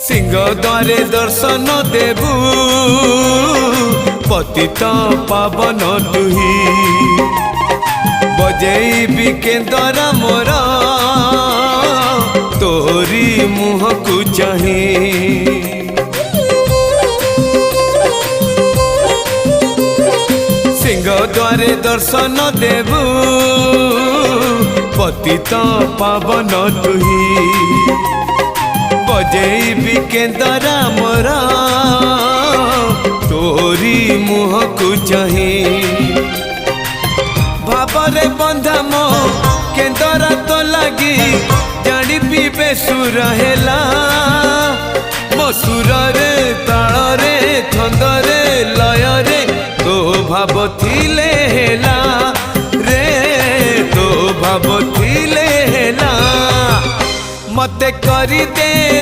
सिंह द्वारे दर्शन देबू पतित पावन तुही बजेबी केंदरा मोर तोरी मुह को चाही सिंह द्वारे दर्शन देबू पतित पावन तुही बजेबी केंदरा मोर तोरी मुह को चाही भावरे बंधा मो केंदरा तो लगी जानी पीबे सुर हेला मो सुर रे ताल रे छंद रे लय रे तो भाव थिले हेला रे तो भाव थिले हेला मते करी दे।